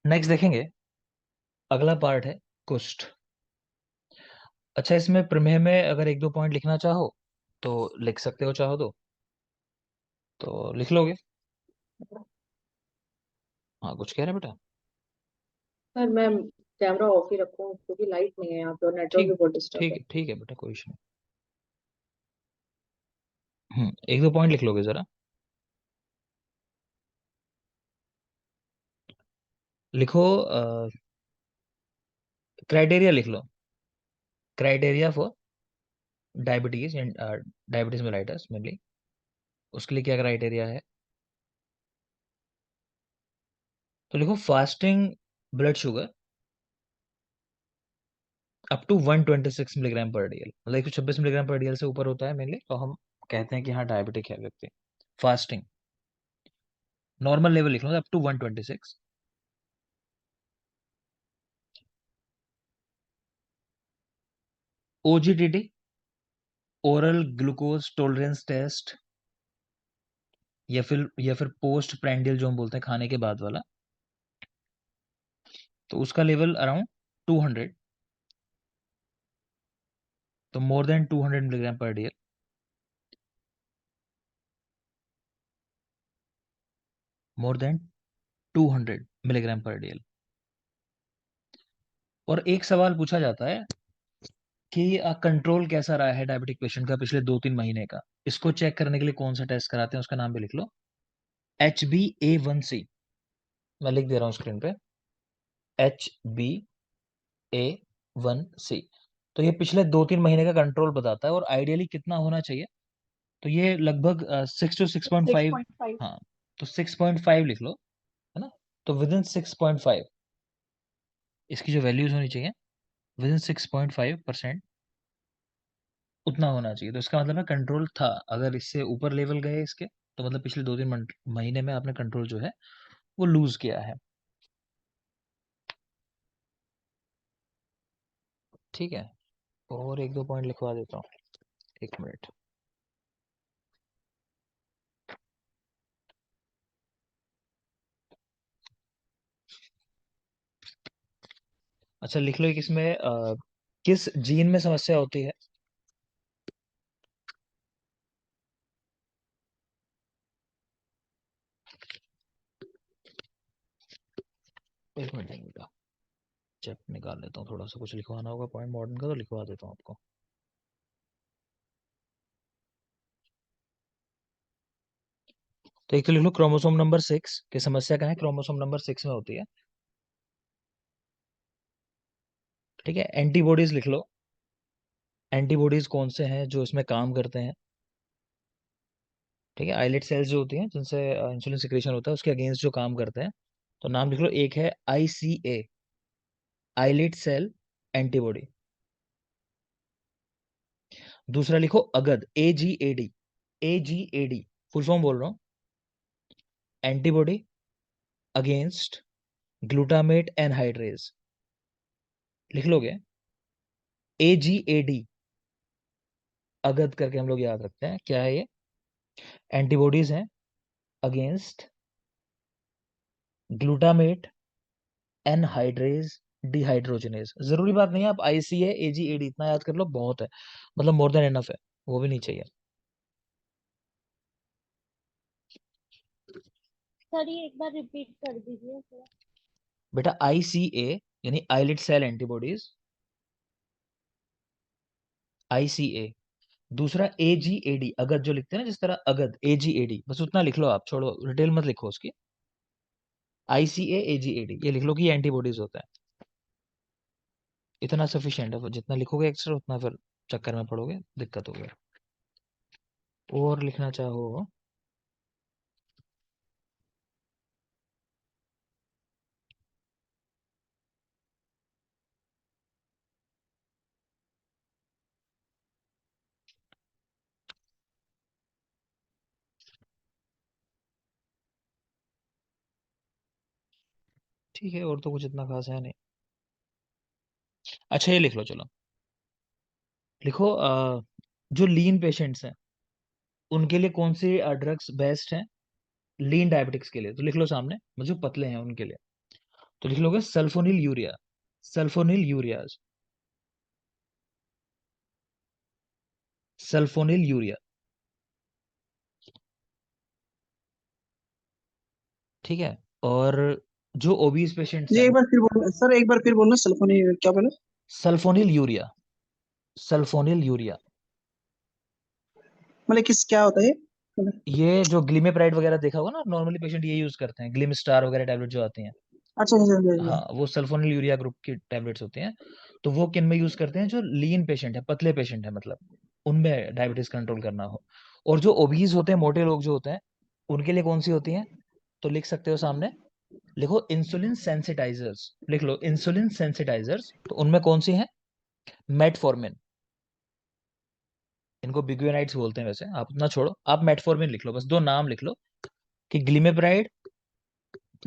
Next देखेंगे, अगला part है कुष्ठ। अच्छा, इसमें प्रमेय में अगर एक दो पॉइंट लिखना चाहो तो लिख सकते हो, चाहो तो लिख लोगे। हाँ, कुछ कह रहे बेटा? सर मैं कैमरा ऑफ ही रखूं क्योंकि लाइट नहीं है यहाँ पे और नेटवर्क भी ठीक बहुत डिस्टर्ब ठीक है। है, ठीक है बेटा, कोई इशू नहीं। एक दो पॉइंट लिख लोगे जरा। लिखो, क्राइटेरिया लिख लो। Criteria for diabetes and diabetes mellitus mainly, उसके लिए क्या क्राइटेरिया है? तो लिखो fasting blood sugar up to 126 milligram per dL, मतलब 126 मिलीग्राम पर डीएल से ऊपर होता है मेनली, तो हम कहते हैं कि हाँ डायबिटिक है व्यक्ति। फास्टिंग नॉर्मल लेवल लिख लो up to 126। OGTT, oral glucose tolerance test, या फिर पोस्ट प्रैंडियल जो हम बोलते हैं खाने के बाद वाला, तो उसका लेवल अराउंड 200, तो more than 200 milligram per DL, more than 200 milligram per DL. और एक सवाल पूछा जाता है कि कंट्रोल कैसा रहा है डायबिटिक पेशेंट का पिछले 2-3 महीने का। इसको चेक करने के लिए कौन सा टेस्ट कराते हैं, उसका नाम भी लिख लो, HbA1c। मैं लिख दे रहा हूँ स्क्रीन पे, HbA1c। तो ये पिछले 2-3 महीने का कंट्रोल बताता है, और आइडियली कितना होना चाहिए? तो ये लगभग 6 to 6.5। 6.5। हाँ, तो 6.5 लिख लो, है ना? तो विदिन 6.5 इसकी जो वैल्यूज होनी चाहिए, विदिन 6.5%, उतना होना चाहिए। तो इसका मतलब है कंट्रोल था। अगर इससे ऊपर लेवल गए इसके, तो मतलब पिछले 2-3 महीने में आपने कंट्रोल जो है वो लूज किया है। ठीक है, और एक दो पॉइंट लिखवा देता हूँ, 1 मिनट। अच्छा, लिख लो, एक इसमें किस जीन में समस्या होती है? एक मिनट का चेक निकाल लेता हूँ, थोड़ा सा कुछ लिखवाना होगा पॉइंट मॉडर्न का, तो लिखवा देता हूँ आपको। तो एक तो लिख लो क्रोमोसोम नंबर 6 की समस्या कहाँ है, क्रोमोसोम नंबर 6 में होती है। ठीक है, एंटीबॉडीज लिख लो। एंटीबॉडीज कौन से हैं जो इसमें काम करते हैं? ठीक है, आइलेट सेल्स जो होती हैं जिनसे इंसुलिन सिक्रेशन होता है, उसके अगेंस्ट जो काम करते हैं, तो नाम लिख लो। एक है ICA, आइलेट सेल एंटीबॉडी। दूसरा लिखो अगद, AGAD, AGAD फुल फॉर्म बोल रहा हूँ, एंटीबॉडी अगेंस्ट ग्लूटामेट एनहाइड्रेज। लिख लोगे? AGAD, अगद करके हम लोग याद रखते हैं, क्या है ये? एंटीबॉडीज हैं अगेंस्ट ग्लूटामेट एनहाइड्रेज डिहाइड्रोजनेज। जरूरी बात नहीं है, आप ICA AGAD इतना याद कर लो, बहुत है, मतलब मोर देन एनफ है, वो भी नहीं चाहिए। सर ये एक बार रिपीट कर दीजिए सर। बेटा ICA यानी आइलेट सेल एंटीबॉडीज, ICA। दूसरा AGAD, अगद जो लिखते हैं ना, जिस तरह अगद, AGAD, बस उतना लिख लो आप, छोड़ो डिटेल मत लिखो उसकी। ICA AGAD ये लिख लो कि ये एंटीबॉडीज होता है। इतना सफिशिएंट है, जितना लिखोगे एक्स्ट्रा उतना फिर चक्कर में पड़ोगे, दिक्कत होगी। और लिखना चाहो? ठीक है, और तो कुछ इतना खास है नहीं। अच्छा, ये लिख लो, चलो लिखो, जो लीन पेशेंट्स हैं उनके लिए कौन सी ड्रग्स बेस्ट हैं लीन डायबिटिक्स के लिए? तो लिख लो सामने, जो पतले हैं उनके लिए। तो लिख लोगे sulphonyl urea, sulphonyl ureas, sulphonyl urea. ठीक है। और जो ओबीज पेशेंट्स जी हैं, एक बार फिर बोलना सर, एक बार फिर बोलना, सल्फोनी क्या बोले? Sulphonyl urea, sulphonyl urea. मतलब किस क्या होता है? ये जो ग्लिमेप्राइड वगैरह देखा होगा ना, नॉर्मली पेशेंट ये यूज करते हैं, ग्लिम स्टार वगैरह टैबलेट जो आती हैं। अच्छा अच्छा अच्छा अच्छा। हाँ, वो सल्फोनिल यूरिया ग्रुप की टैबलेट्स होती हैं। तो वो किन में यूज करते हैं? जो लीन पेशेंट है, पतले पेशेंट है, मतलब उनमें डायबिटीज कंट्रोल करना हो। और जो ओबीज होते हैं, मोटे लोग जो होते हैं, उनके लिए कौन सी होती हैं? तो लिख सकते हो सामने, लिखो इंसुलिन सेंसिटाइजर्स, लिख लो इंसुलिन सेंसिटाइजर्स। तो उनमें कौन सी है? मेटफॉर्मिन, इनको बिग्वेनाइड्स बोलते हैं वैसे, आप अपना छोड़ो, आप मेटफॉर्मिन लिख लो, बस दो नाम लिख लो कि ग्लिमेप्राइड,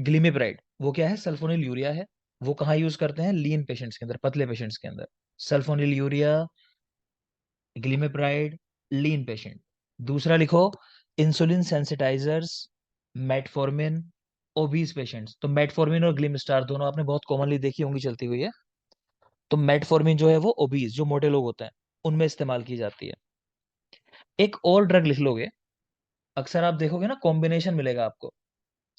ग्लिमेप्राइड वो क्या है? सल्फोनिल यूरिया है। वो कहाँ यूज करते हैं? लीन पेशेंट्स के अंदर, पतले पेशेंट्स के अंदर। सल्फोनिल यूरिया, ग्लिमेप्राइड, लीन पेशेंट। दूसरा लिखो इंसुलिन सेंसिटाइजर्स, मेटफॉर्मिन, ओबीज पेशेंट्स। तो मेटफॉर्मिन और ग्लिमस्टार दोनों आपने बहुत कॉमनली देखी होंगी चलती हुई है। तो मेटफॉर्मिन जो है वो ओबीज, जो मोटे लोग होते हैं, उनमें इस्तेमाल की जाती है। एक और ड्रग लिख लोगे, अक्सर आप देखोगे ना कॉम्बिनेशन मिलेगा आपको,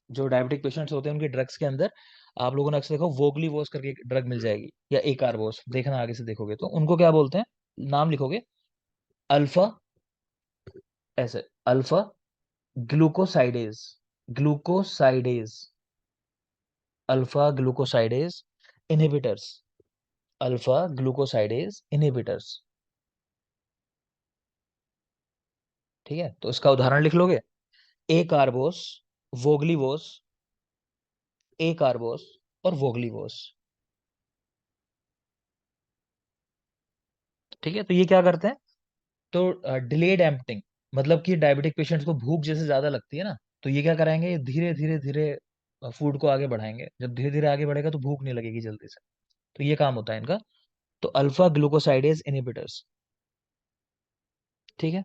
जो डायबिटिक पेशेंट्स होते हैं उनके ड्रग्स के अंदर, आप लोगों ने अक्सर देखो वोगलीवोस करके एक ड्रग मिल जाएगी, या एकारबोस, देखना आगे से देखोगे तो उनको क्या बोलते हैं, नाम लिखोगे, अल्फा, ऐसे, alpha glucosidase, glucosidase, alpha glucosidase inhibitors, alpha glucosidase inhibitors. ठीक है, तो इसका उदाहरण लिख लोगे, ए कार्बोस, वोगलीवोस, ए कार्बोस और वोगलीवोस। ठीक है, तो ये क्या करते हैं? तो डिलेड एम्पटिंग, मतलब कि डायबिटिक पेशेंट्स को भूख जैसे ज्यादा लगती है ना, तो ये क्या कराएंगे? ये धीरे धीरे धीरे फूड को आगे बढ़ाएंगे। जब धीरे धीरे आगे बढ़ेगा तो भूख नहीं लगेगी जल्दी से। तो ये काम होता है इनका। तो अल्फा ग्लूकोसाइडेज इनहिबिटर्स। ठीक है।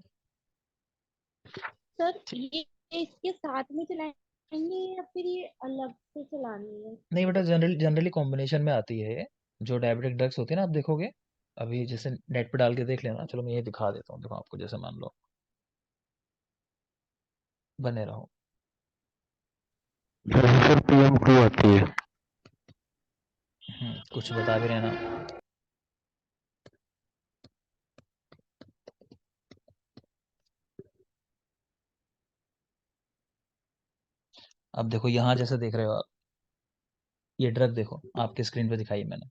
सर ये इसके साथ में चलाएंगे या फिर ये अलग से चलानी है? नहीं बेटा, जनरली कॉम्बिनेशन में आती है ये। जो डायबिटिक ड्रग्स होती है ना, आप देखोगे अभी, जैसे नेट पे डाल के देख लेना, चलो मैं ये दिखा देता हूँ, देखो आपको, जैसे मान लो, बने रहो। सर PM2 आती है। कुछ बता भी रहना। अब देखो यहाँ जैसे देख रहे हो आप, ये ड्रग देखो आपके स्क्रीन पे दिखाई मैंने।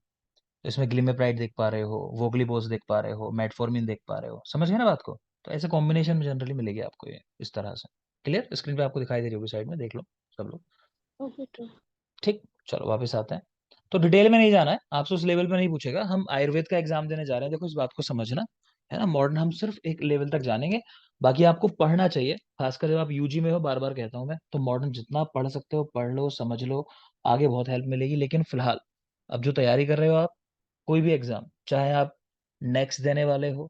तो इसमें ग्लिमेप्राइड देख पा रहे हो, वोगलीबोस देख पा रहे हो, मेटफॉर्मिन देख पा रहे हो, समझ गए ना बात को? तो ऐसे कॉम्बिनेशन में जनरली मिलेगी आपको ये, इस तरह से। क्लियर? स्क्रीन पे आपको दिखाई दे रही होगी, साइड में देख लो सब लोग। Okay sir. ठीक, चलो वापस आते हैं। तो डिटेल में नहीं जाना है, आपसे उस लेवल पे नहीं पूछेगा। हम आयुर्वेद का एग्जाम देने जा रहे हैं, देखो इस बात को समझना है ना। मॉडर्न हम सिर्फ एक लेवल तक जानेंगे, बाकी आपको पढ़ना चाहिए, खासकर जब आप यूजी में हो, बार बार कहता हूँ मैं। तो मॉडर्न जितना पढ़ सकते हो पढ़ लो, समझ लो, आगे बहुत हेल्प मिलेगी। लेकिन फिलहाल अब जो तैयारी कर रहे हो आप, कोई भी एग्जाम, चाहे आप नेक्स्ट देने वाले हो,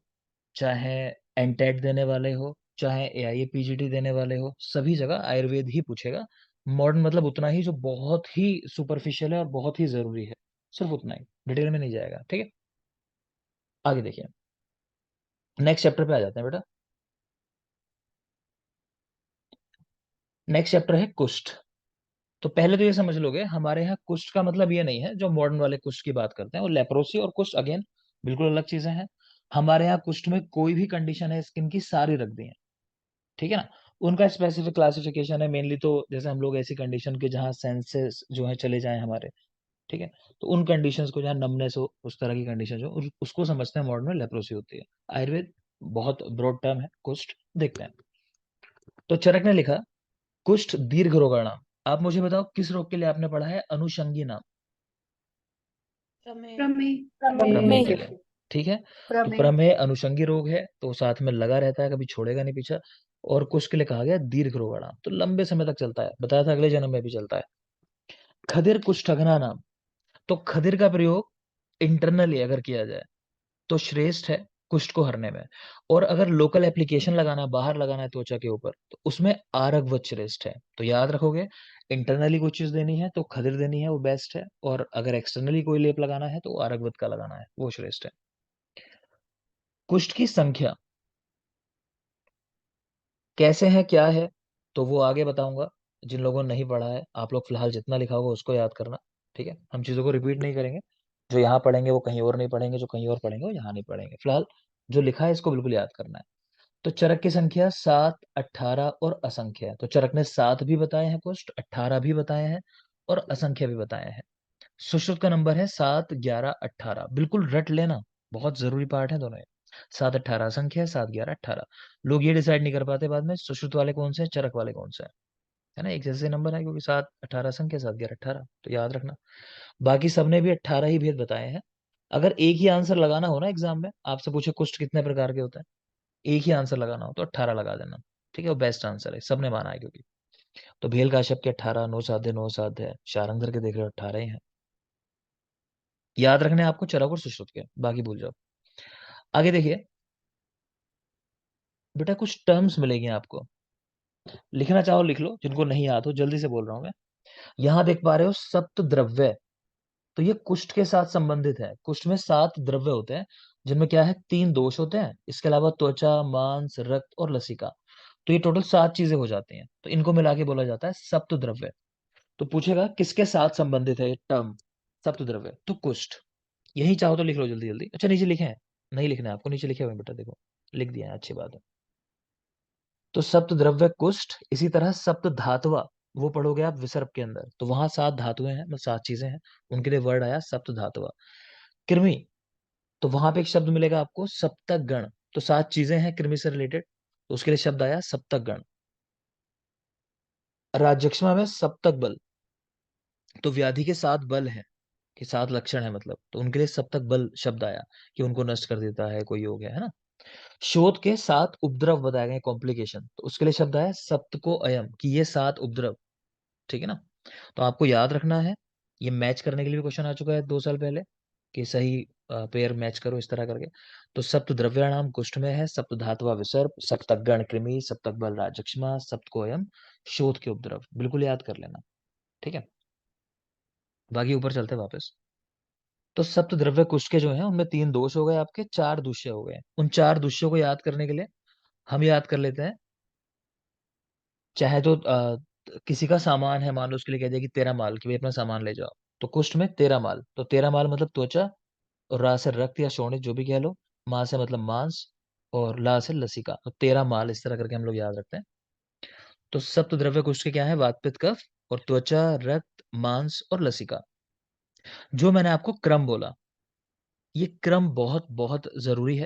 चाहे एनटेट देने वाले हो, चाहे एआईए पीजीटी देने वाले हो, सभी जगह आयुर्वेद ही पूछेगा। मॉडर्न मतलब उतना ही जो बहुत ही सुपरफिशियल है और बहुत ही जरूरी है, सिर्फ उतना ही, डिटेल में नहीं जाएगा। ठीक है, आगे देखिए, नेक्स्ट चैप्टर पे आ जाते हैं बेटा। नेक्स्ट चैप्टर है कुष्ठ। तो पहले तो ये समझ लोगे, हमारे यहाँ कुष्ठ का मतलब ये नहीं है जो मॉडर्न वाले कुष्ठ की बात करते हैं, वो लेप्रोसी और कुष्ठ अगेन बिल्कुल अलग चीजें हैं। हमारे यहाँ कुष्ठ में कोई भी कंडीशन है स्किन की, सारी रख दी है। ठीक है ना। उनका स्पेसिफिक क्लासिफिकेशन है मेनली, तो जैसे हम लोग ऐसी कंडीशन के जहाँ सेंसेस जो है चले जाएं हमारे, ठीक है, तो उन कंडीशंस को, जहाँ नमनेस हो, उस तरह की कंडीशन जो उसको समझते हैं मॉडर्न में लेप्रोसी होती है। आयुर्वेद बहुत ब्रॉड टर्म है, कुष्ठ देखते हैं। तो चरक ने लिखा, कुष्ठ दीर्घ रोग नाम। आप मुझे बताओ किस रोग के लिए आपने पढ़ा है अनुषंगी नाम? प्रमेय। प्रमेय। प्रमेय के प्रमेय। लिए। ठीक है, तो प्रमेय। प्रमेय अनुषंगी रोग है, तो साथ में लगा रहता है, कभी छोड़ेगा नहीं पीछा। और कुष्ठ के लिए कहा गया दीर्घ रोगाणाम, तो लंबे समय तक चलता है, बताया था अगले जन्म में भी चलता है। खदिर कुष्ठघ्ना नाम। तो खदिर का प्रयोग इंटरनली अगर किया जाए तो श्रेष्ठ है कुष्ठ को हरने में। और अगर लोकल एप्लीकेशन लगाना है, बाहर लगाना है त्वचा के ऊपर, तो उसमें आरगवत श्रेष्ठ है। तो याद रखोगे, इंटरनली कोई चीज देनी है तो खदिर देनी है, वो बेस्ट है, और अगर एक्सटर्नली कोई लेप लगाना है तो आरगवत का लगाना है, वो श्रेष्ठ है। कुष्ठ की संख्या कैसे है क्या है तो वो आगे बताऊंगा। जिन लोगों ने नहीं पढ़ा है, आप लोग फिलहाल जितना लिखा होगा उसको याद करना, ठीक है। हम चीजों को रिपीट नहीं करेंगे, जो यहाँ पढ़ेंगे वो कहीं और नहीं पढ़ेंगे, जो कहीं और पढ़ेंगे वो यहाँ नहीं पढ़ेंगे। फिलहाल जो लिखा है इसको बिल्कुल याद करना है। तो चरक की संख्या 7, 18 और असंख्य है। तो चरक ने 7 भी बताए हैं कुष्ठ, 18 भी बताए हैं और असंख्य भी बताए हैं। सुश्रुत का नंबर है 7, 11, 18, बिल्कुल रट लेना, बहुत जरूरी पार्ट है दोनों ये। 7, 18 असंख्य है, 7, 11, 18। लोग ये डिसाइड नहीं कर पाते बाद में सुश्रुत वाले कौन से हैं, चरक वाले कौन से हैं, है ना। एक जैसे नंबर है, क्योंकि 7, 18 असंख्य, 7, 11, 18, तो याद रखना। बाकी सबने भी 18 ही भेद बताए हैं। अगर एक ही आंसर लगाना हो ना एग्जाम में, आपसे पूछे कुष्ठ कितने प्रकार के होते हैं, एक ही आंसर लगाना हो तो 18 लगा देना, ठीक है। वो बेस्ट आंसर है, सबने माना है क्योंकि। तो भेल काश्यप के 18, 9 साध्य 9 साध्य है, शारंगधर के देख रहे हो 18 ही हैं। याद रखने आपको चरक और सुश्रुत के, बाकी भूल जाओ। आगे देखिए बेटा, कुछ टर्म्स मिलेंगे आपको, लिखना चाहो लिख लो, जिनको नहीं याद हो जल्दी से बोल रहा हूं मैं। यहां देख पा रहे हो सप्त द्रव्य, तो ये कुष्ठ के साथ संबंधित है। कुष्ठ में 7 द्रव्य होते हैं, जिनमें क्या है 3 दोष होते हैं, इसके अलावा त्वचा, मांस, रक्त और लसिका। तो ये टोटल 7 चीजें हो जाती हैं, तो इनको मिला के बोला जाता है सप्त द्रव्य। तो पूछेगा किसके साथ संबंधित है ये टर्म सप्त द्रव्य, तो कुष्ठ। यही चाहो तो लिख लो जल्दी जल्दी। अच्छा नीचे लिखे हैं, नहीं लिखना है आपको, नीचे लिखे हुए हैं बेटा, देखो लिख दिया है, अच्छी बात है। तो सप्त द्रव्य कुष्ठ। इसी तरह सप्त धातुवा, वो पढ़ोगे आप विसर्प के अंदर, तो वहां 7 धातुएं हैं, मतलब 7 चीजें हैं, उनके लिए वर्ड आया सप्त धातुवा। कृमि, तो वहां पे एक शब्द मिलेगा आपको सप्तक गण, तो 7 चीजें हैं कृमि से रिलेटेड, तो उसके लिए शब्द आया सप्तक गण। राजक्षमा में सप्तक बल, तो व्याधि के 7 बल हैं, कि 7 लक्षण है मतलब, तो उनके लिए सप्तक बल शब्द आया, कि उनको नष्ट कर देता है कोई योग है ना। शोध के 7 उपद्रव बताए गए, कॉम्प्लिकेशन, तो उसके लिए शब्द आया सप्तको अयम, कि ये 7 उपद्रव, ठीक है ना। तो आपको याद रखना है, ये मैच करने के लिए भी क्वेश्चन आ चुका है 2 साल पहले, कि सही पेयर मैच करो इस तरह करके। तो सप्त द्रव्याणाम कुष्ठ में है, सप्त धातुवा विसर्प, सप्तक गण कृमि, सप्तक बल राजक्षमा, सप्तकोयम शोध के उपद्रव, बिल्कुल याद कर लेना, ठीक है। बाकी ऊपर चलते हैं वापस। तो सप्त द्रव्य कुष्ठ के जो है उनमें 3 दोष हो गए आपके, 4 दुष्य हो गए। उन 4 दुष्यों को याद करने के लिए हम याद कर लेते हैं। चाहे तो किसी का सामान है, मान लो उसके लिए कह दिया कि 13 माल, कि भाई अपना सामान ले जाओ, तो कुष्ठ में 13 माल, तो 13 माल मतलब त्वचा, और रा से रक्त या शोणित जो भी कह लो, मां से मतलब मांस, और ला से लसिका, तो 13 माल, इस तरह करके हम लोग याद रखते हैं। तो सप्त द्रव्य कुष्ठ के क्या है, वात पित्त कफ, और त्वचा, रक्त, मांस और लसिका। जो मैंने आपको क्रम बोला, ये क्रम बहुत बहुत जरूरी है,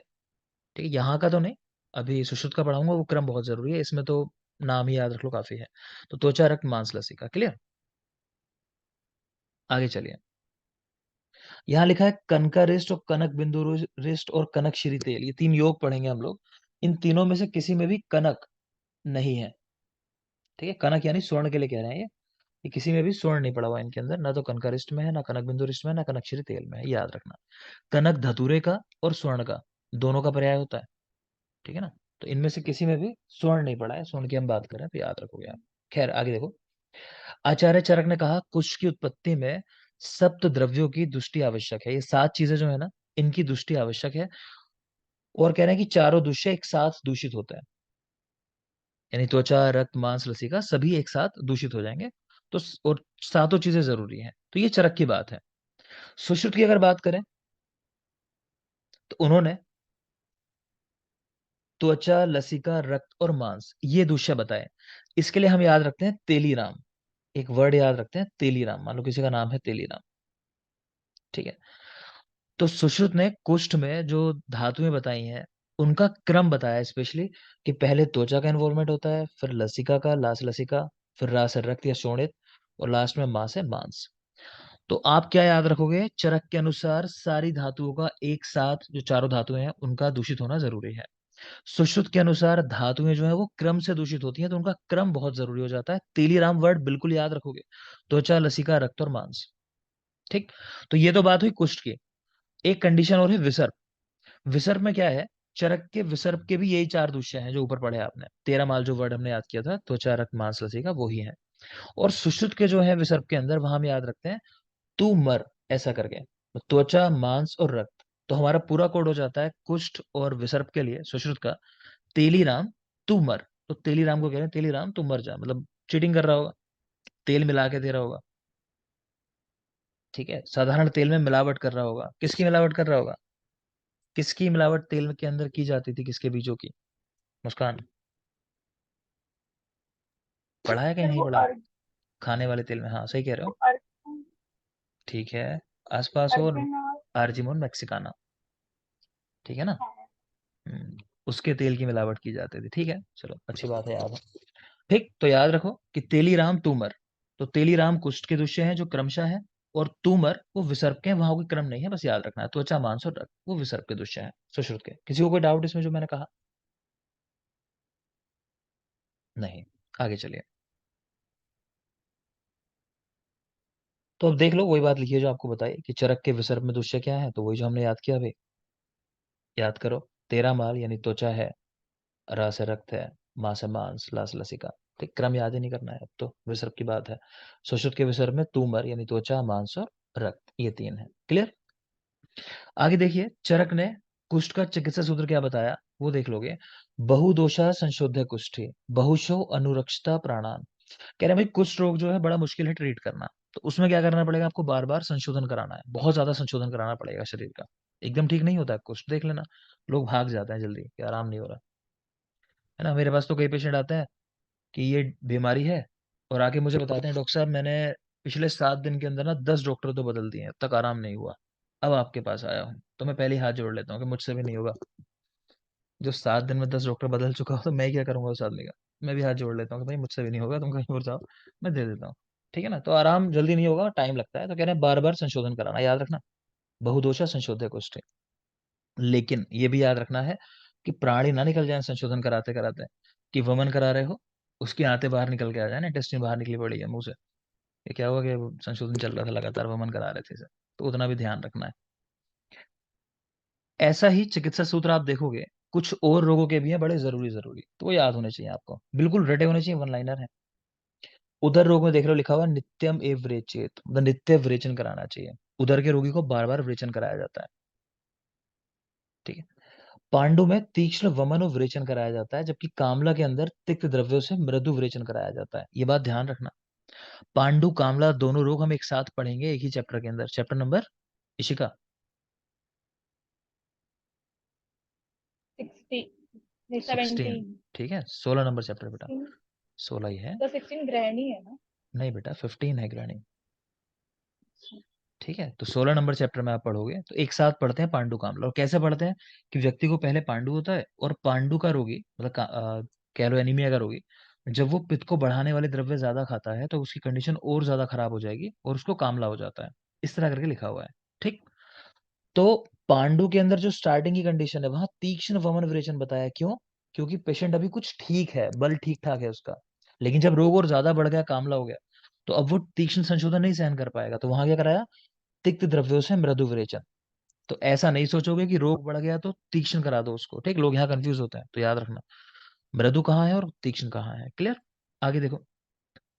ठीक है। यहाँ का तो नहीं, अभी सुश्रुत का पढ़ाऊंगा, वो क्रम बहुत जरूरी है, इसमें तो नाम ही याद रख लो काफी है। तो त्वचा, रक्त, मांस, लसिका, क्लियर। आगे चलिए, यहाँ लिखा है कनका रिष्ट और कनक बिंदु रिष्ट और कनक श्री तेल, ये 3 योग पढ़ेंगे हम लोग। इन तीनों में से किसी में भी कनक नहीं है, ठीक है। कनक यानी स्वर्ण के लिए कह रहे हैं ये किसी में भी स्वर्ण नहीं पड़ा हुआ इनके अंदर, ना तो कनका रिष्ट में है, ना कनक बिंदु रिष्ट में है, ना कनक श्री तेल में है, याद रखना। कनक धतूरे का और स्वर्ण का दोनों का पर्याय होता है, ठीक है ना। तो इनमें से किसी में भी स्वर्ण नहीं पड़ा है, स्वर्ण की हम बात करें तो याद रखोगे आप। खैर आगे देखो, आचार्य चरक ने कहा कुश की उत्पत्ति में सप्त द्रव्यों की दृष्टि आवश्यक है। ये 7 चीजें जो है ना, इनकी दृष्टि आवश्यक है, और कह रहे हैं कि चारों दृश्य एक साथ दूषित होते हैं, यानी त्वचा, रक्त, मांस, लसिका सभी एक साथ दूषित हो जाएंगे। तो और सातों चीजें जरूरी हैं, तो ये चरक की बात है। सुश्रुत की अगर बात करें तो उन्होंने त्वचा, लसिका, रक्त और मांस ये दूषय बताए। इसके लिए हम याद रखते हैं तेलीराम, एक वर्ड याद रखते हैं तेलीराम, मान लो किसी का नाम है तेलीराम, ठीक है। तो सुश्रुत ने कुष्ठ में जो धातुएं बताई हैं उनका क्रम बताया, स्पेशली कि पहले त्वचा का इन्वॉल्वमेंट होता है, फिर लसिका का, लास लसिका, फिर रा से रक्त या शोणित, और लास्ट में मां से मांस। तो आप क्या याद रखोगे, चरक के अनुसार सारी धातुओं का एक साथ, जो चारों धातुएं हैं उनका दूषित होना जरूरी है। सुश्रुत के अनुसार धातुएं जो है वो क्रम से दूषित होती हैं, तो उनका क्रम बहुत जरूरी हो जाता है। तेलीराम वर्ड बिल्कुल याद रखोगे, त्वचा, लसिका, रक्त और मांस, ठीक। तो ये तो बात हुई कुष्ठ की। एक कंडीशन और है विसर्प। विसर्प में क्या है, चरक के विसर्प के भी यही 4 दूष्य हैं जो ऊपर पढ़े आपने, 13 माल जो वर्ड हमने याद किया था, त्वचा, रक्त, मांस, लसिका, वो ही है। और सुश्रुत के जो है विसर्ग के अंदर वहां हम याद रखते हैं तू मर ऐसा करके, तो त्वचा, मांस और रक्त। तो हमारा पूरा कोड हो जाता है कुष्ठ और विसर्ग के लिए सुश्रुत का, तेलीराम तू मर। तो तेलीराम को कह रहे हैं तेलीराम तू मर जा, मतलब चीटिंग कर रहा होगा, तेल मिला के दे रहा होगा, ठीक है, साधारण तेल में मिलावट कर रहा होगा। किसकी मिलावट कर रहा होगा? किसकी मिलावट तेल के अंदर की जाती थी, किसके बीजों की? मुस्कान, पढ़ा है कि सर नहीं वो पढ़ा? खाने वाले तेल में, हाँ सही कह रहे हो, ठीक है, आसपास हो। अर्गेनॉल आर्जिमोन मैक्सिकाना, ठीक है ना। उसके तेल की मिलावट की जाती थी, ठीक है, चलो अच्छी बात है, याद है। ठीक, तो याद रखो कि तेलीराम तूमर, तो तेलीराम कुष्ठ के दुष्य हैं जो क्रमशः है, और तूमर वो विसर्ग के हैं, वहां कोई क्रम नहीं है, बस याद रखना है। त्वचा, मांस और रक्त वो विसर्ग के दुष्य हैं सुश्रुत के। किसी को कोई डाउट इसमें जो मैंने कहा? नहीं, आगे चलिए। तो अब देख लो वही बात लिखी है जो आपको बताई कि चरक के विसर्ग में दुष्य क्या है, तो वही जो हमने याद किया अभी, याद करो। तेरा माल यानी त्वचा है, र से रक्त है, मा से मांस, ला से लसिका। ठीक, क्रम याद ही नहीं करना है, अब तो विसर्ग की बात है। सुश्रुत के विसर्ग में तूमर यानी त्वचा, मांस और रक्त, ये तीन है। क्लियर? आगे देखिए, चरक ने कुष्ठ का चिकित्सा सूत्र क्या बताया वो देख लोगे। बहुदोषा संशोध्य कुष्ठी, बहुशो अनुरक्षता प्राणान। कह रहे हैं भाई कुष्ठ रोग जो है बड़ा मुश्किल है ट्रीट करना, तो उसमें क्या करना पड़ेगा? आपको बार बार संशोधन कराना है, बहुत ज्यादा संशोधन कराना पड़ेगा शरीर का। एकदम ठीक नहीं होता है कुष्ठ, देख लेना, लोग भाग जाते हैं जल्दी कि आराम नहीं हो रहा है ना। मेरे पास तो कई पेशेंट आते हैं कि ये बीमारी है, और आके मुझे बताते हैं डॉक्टर साहब मैंने पिछले 7 दिन के अंदर ना 10 डॉक्टर तो बदल दिए, अब तक आराम नहीं हुआ, अब आपके पास आया हूँ। तो मैं पहले ही हाथ जोड़ लेता हूँ कि मुझसे भी नहीं होगा। जो 7 दिन में 10 डॉक्टर बदल चुका हो तो मैं क्या करूंगा उस आदमी का? मैं भी हाथ जोड़ लेता हूँ कि भाई मुझसे भी नहीं होगा, तुम कहीं और जाओ, मैं दे देता हूँ। ठीक है ना, तो आराम जल्दी नहीं होगा, टाइम लगता है, तो कह रहे हैं बार बार संशोधन कराना, याद रखना। बहुदोषा संशोध्य कुष्ठ। लेकिन ये भी याद रखना है कि प्राणी ना निकल जाए संशोधन कराते कराते, कि वमन करा रहे हो, उसकी आंतें बाहर निकल के आ जाए ना, इंटेस्टाइन बाहर निकली पड़ी है मुंह से, ये क्या हुआ कि वो संशोधन चल रहा था लगातार, वमन करा रहे थे इसे, तो उतना भी ध्यान रखना है। ऐसा ही चिकित्सा सूत्र आप देखोगे कुछ और रोगों के भी हैं बड़े जरूरी जरूरी, तो वो याद होने चाहिए आपको, बिल्कुल रटे होने चाहिए, वन लाइनर है। उदर रोग में देख रहे हो लिखा हुआ नित्यम एव व्रेचेत, मतलब नित्य विरेचन कराना चाहिए। उदर के रोगी को बार बार विरेचन कराया जाता है, ठीक है। पांडु में तीक्ष्ण वमन और विरेचन कराया जाता है, जबकि कामला के अंदर तिक्त द्रव्यों से मृदु विरेचन कराया जाता है, ये बात ध्यान रखना। पांडु कामला दोनों रोग हम एक साथ पढ़ेंगे एक ही चैप्टर के अंदर, चैप्टर नंबर इशिका 16 16, 17 ठीक है, 16 नंबर चैप्टर बेटा, 16 ही है। तो 16 ग्रहणी है ना? नहीं बेटा 15 है ग्रहणी, ठीक है। तो 16 नंबर चैप्टर में आप पढ़ोगे तो एक साथ पढ़ते हैं पांडु कामला। और कैसे पढ़ते हैं कि व्यक्ति को पहले पांडु होता है, और पांडु का रोगी मतलब कह लो एनीमिया का रोगी, जब वो पित्त को बढ़ाने वाले द्रव्य ज्यादा खाता है तो उसकी कंडीशन और ज्यादा खराब हो जाएगी और उसको कामला हो जाता है, इस तरह करके लिखा हुआ है, ठीक। तो पांडु के अंदर जो स्टार्टिंग की कंडीशन है वहां तीक्ष्ण वमन विरेचन बताया, क्यों? क्योंकि पेशेंट अभी कुछ ठीक है, बल ठीक ठाक है उसका, लेकिन जब रोग और ज्यादा बढ़ गया, कामला हो गया, तो अब वो तीक्ष्ण संशोधन नहीं सहन कर पाएगा, तो वहां क्या कराया? तिक्त द्रव्यों से मृदु विरेचन। तो ऐसा नहीं सोचोगे कि रोग बढ़ गया तो तीक्ष्ण करा दो उसको, ठीक, लोग यहाँ कंफ्यूज होते हैं, तो याद रखना मृदु कहाँ है और तीक्ष्ण कहाँ है। क्लियर? आगे देखो,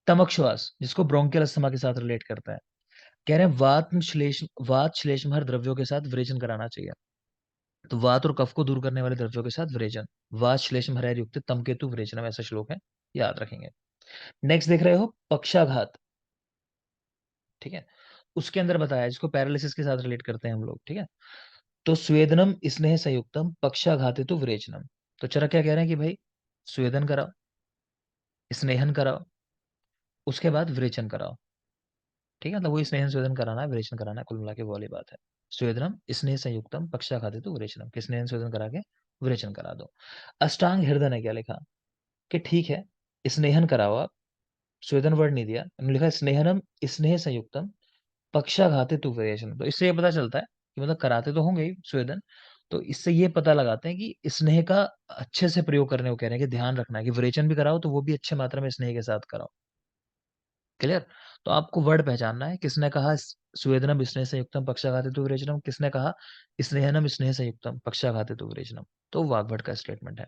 तमक श्वास जिसको ब्रोंकियल अस्थमा के साथ रिलेट करता है, कह रहे हैं वात श्लेष्महर द्रव्यों के साथ विरेचन कराना चाहिए। तो वात और कफ को दूर करने वाले द्रव्यों के साथ विरेचन, वात श्लेष्महर युक्त तम केतु विरेचनम, ऐसा श्लोक है, याद रखेंगे। नेक्स्ट देख रहे हो पक्षाघात, ठीक है, उसके अंदर बताया जिसको पैरालिसिस के साथ रिलेट करते हैं हम लोग, ठीक है। तो स्वेदनम स्नेह संयुक्तम पक्षाघाते तो विरेचनम। तो चरक क्या कह रहे हैं कि भाई स्वेदन कराओ, स्नेहन कराओ, उसके बाद विरेचन कराओ, ठीक है, मतलब वही स्नेहन स्वेदन कराना है, विरेचन कराना है, कुल मिला के वो वाली बात है। स्वेदनम स्नेह संयुक्तम पक्षाघाते तो विरेचनम, कि स्नेहन स्वेदन करा के विरेचन करा दो। अष्टांग हृदय ने क्या लिखा कि ठीक है स्नेहन कराओ आप, स्वेदन वर्ड नहीं दिया, उन्होंने लिखा स्नेहनम स्नेह संयुक्तम पक्षाघाते तु विरेचन। तो इससे ये पता चलता है कि मतलब कराते तो होंगे ही स्वेदन, तो इससे ये पता लगाते हैं कि स्नेह का अच्छे से प्रयोग करने को कह रहे हैं, कि ध्यान रखना है कि विरेचन भी कराओ तो वो भी अच्छे मात्रा में स्नेह के साथ कराओ। क्लियर? तो आपको वर्ड पहचानना है, किसने कहा स्वेदनम स्नेह संयुक्तम पक्षाघाते तु विरेचनम, किसने कहा स्नेहनम स्नेह संयुक्तम पक्षाघाते तु विरेचनम, तो वाग्भट का स्टेटमेंट है।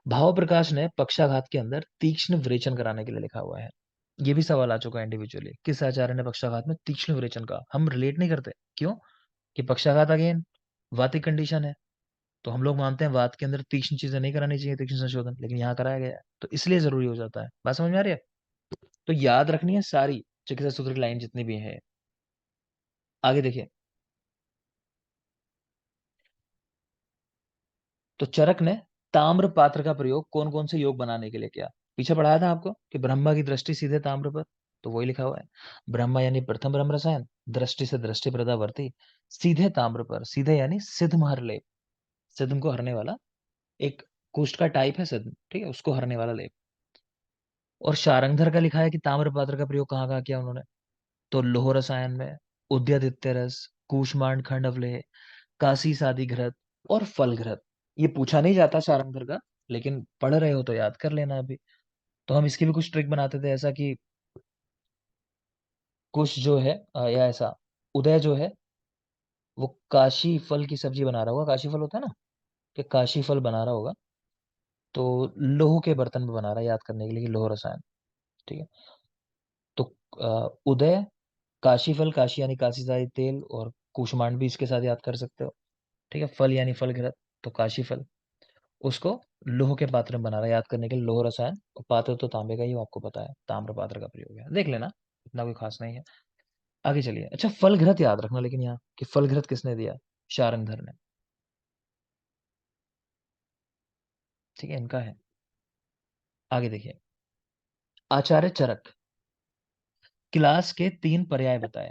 भाव प्रकाश ने पक्षाघात के अंदर तीक्ष्ण विरेचन कराने के लिए लिखा हुआ है, ये भी सवाल आ चुका है इंडिविजुअली। किस आचार्य ने पक्षाघात में तीक्ष्ण विरेचन का? हम रिलेट नहीं करते, क्यों? कि पक्षाघात अगेन वातिक कंडीशन है, तो हम लोग मानते हैं वात के अंदर तीक्ष्ण चीजें नहीं करानी चाहिए, तीक्ष्ण संशोधन, लेकिन यहाँ कराया गया है, तो इसलिए जरूरी हो जाता है। बात समझ में आ रही है? तो याद रखनी है सारी चिकित्सा सूत्र की लाइन जितनी भी है। आगे देखिए, तो चरक ने ताम्र पात्र का प्रयोग कौन कौन से योग बनाने के लिए किया? पीछे पढ़ाया था आपको कि ब्रह्मा की दृष्टि सीधे ताम्र पर, तो वही लिखा हुआ है। ब्रह्मा यानी प्रथम ब्रह्म रसायन, दृष्टि से दृष्टि प्रदावर्ती, सीधे ताम्र पर, सीधे यानी सिद्धम हर लेप, सिद्धम को हरने वाला, एक कुष्ठ का टाइप है सिद्धम, ठीक है, उसको हरने वाला लेप। और शारंगधर का लिखा है कि ताम्र पात्र का प्रयोग कहाँ कहाँ किया उन्होंने? तो लोह रसायन में, उद्यदित्य रस, कूष्मांड खंड अवलेह, काशी सादी घृत और फल घृत। ये पूछा नहीं जाता शारंगधर का, लेकिन पढ़ रहे हो तो याद कर लेना अभी। तो हम इसकी भी कुछ ट्रिक बनाते थे, ऐसा कि कुछ जो है या ऐसा उदय जो है वो काशी फल की सब्जी बना रहा होगा, काशी फल होता है ना, कि काशी फल बना रहा होगा, तो लोह के बर्तन में बना रहा है, याद करने के लिए कि लोह रसायन, ठीक है। तो उदय, काशी फल, काशी यानी काशी सादी तेल, और कूष्मांड भी इसके साथ याद कर सकते हो, ठीक है। फल यानी फल घृत, तो काशी फल, उसको लोह के पात्र में बना रहा है, याद करने के लिए लोह रसायन, और पात्र तो तांबे का ही, वो आपको पता है, ताम्र पात्र का प्रयोग है, देख लेना, इतना कोई खास नहीं है। आगे चलिए। अच्छा, फल घृत याद रखना लेकिन यहाँ कि फल घृत किसने दिया? शारंगधर ने, ठीक है, इनका है। आगे देखिए, आचार्य चरक क्लास के 3 पर्याय बताए।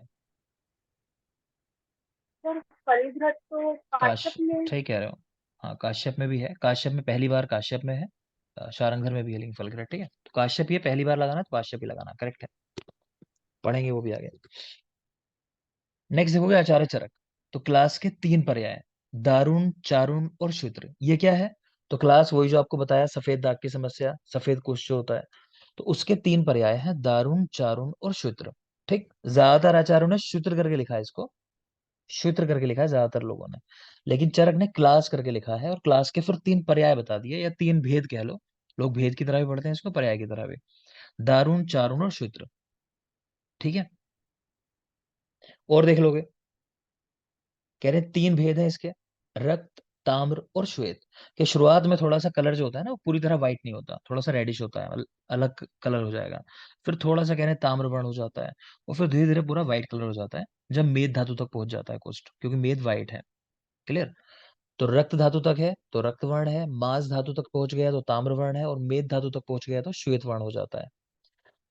सर फलघृत तो काश्यप में। ठीक कह रहे हो, हाँ काश्यप में भी है, काश्यप में पहली बार काश्यप में है, शारंगधर में भी है, लेकिन फल घृत, ठीक है। तो काश्यप ये पहली बार लगाना, तो काश्यप ही लगाना, करेक्ट है, पढ़ेंगे वो भी आगे। नेक्स्ट देखोगे आचार्य चरक, तो क्लास के 3 पर्याय, दारुण, चारुण और शुद्र, ये क्या है? तो क्लास वही जो आपको बताया, सफेद दाग की समस्या, सफेद कुष्ठ जो होता है, तो उसके 3 पर्याय हैं, दारुण, चारुण और शुद्र, ठीक। ज्यादातर आचार्यों ने शुद्र करके लिखा है इसको, शुद्र करके लिखा है ज्यादातर लोगों ने, लेकिन चरक ने क्लास करके लिखा है, और क्लास के फिर 3 पर्याय बता दिए, या 3 भेद कह लो, लोग भेद की तरह भी पढ़ते हैं इसको, पर्याय की तरह भी, दारुण, चारुण और शुद्र, ठीक है। और देख लोगे, कह रहे 3 भेद हैं इसके, रक्त, ताम्र और श्वेत, के शुरुआत में थोड़ा सा कलर जो होता है ना, वो पूरी तरह व्हाइट नहीं होता, थोड़ा सा रेडिश होता है, अलग कलर हो जाएगा, फिर थोड़ा सा कह रहे हैं ताम्र वर्ण हो जाता है, और फिर धीरे धीरे पूरा व्हाइट कलर हो जाता है जब मेद धातु तक पहुंच जाता है कुष्ठ, क्योंकि मेद व्हाइट है, क्लियर। तो रक्त धातु तक है तो रक्त वर्ण है, मांस धातु तक पहुंच गया तो ताम्र वर्ण है, और मेद धातु तक पहुंच गया तो श्वेत वर्ण हो जाता है।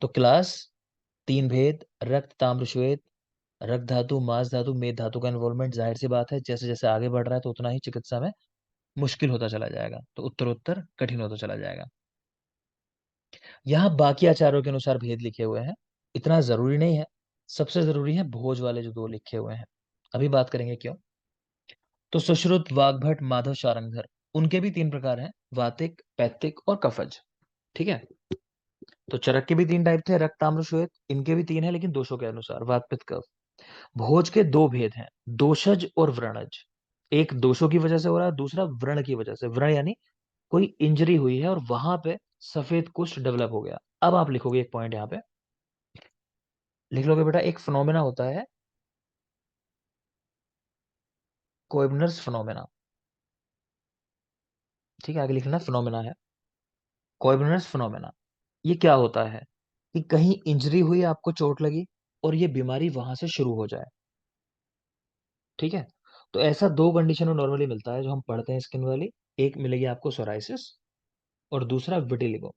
तो क्लास 3 भेद, रक्त, ताम्र, श्वेत, रक्त धातु, मांस धातु, मेद धातु का इन्वॉल्वमेंट, जाहिर सी बात है जैसे जैसे आगे बढ़ रहा है तो उतना ही चिकित्सा में मुश्किल होता चला जाएगा, तो उत्तरोत्तर कठिन होता चला जाएगा। यहाँ बाकी आचार्यों के अनुसार भेद लिखे हुए हैं, इतना जरूरी नहीं है, सबसे जरूरी है भोज वाले जो 2 लिखे हुए हैं, अभी बात करेंगे क्यों। तो सुश्रुत, वाग्भट, माधव, शारंगधर, उनके भी 3 प्रकार हैं, वातिक, पैत्तिक और कफज, ठीक है। तो चरक के भी 3 टाइप थे, रक्त, ताम्र, श्वेत, इनके भी 3 है, लेकिन दोषों के अनुसार, वात, पित्त, कफ। भोज के 2 भेद हैं, दोषज और व्रणज, एक दोषों की वजह से हो रहा है, दूसरा व्रण की वजह से, व्रण यानी कोई इंजरी हुई है और वहां पे सफेद कुष्ठ डेवलप हो गया। अब आप लिखोगे एक पॉइंट, यहाँ पे लिख लोगे बेटा, एक फिनोमेना होता है कोएबनर्स फिनोमेना, ठीक है, आगे लिखना फिनोमेना है कोएबनर्स फिनोमेना। ये क्या होता है कि कहीं इंजरी हुई, आपको चोट लगी, और ये बीमारी वहां से शुरू हो जाए, ठीक है। तो ऐसा 2 कंडीशन में नॉर्मली मिलता है जो हम पढ़ते हैं स्किन वाली, एक मिलेगी आपको सोराइसिस, और दूसरा विटिलिगो,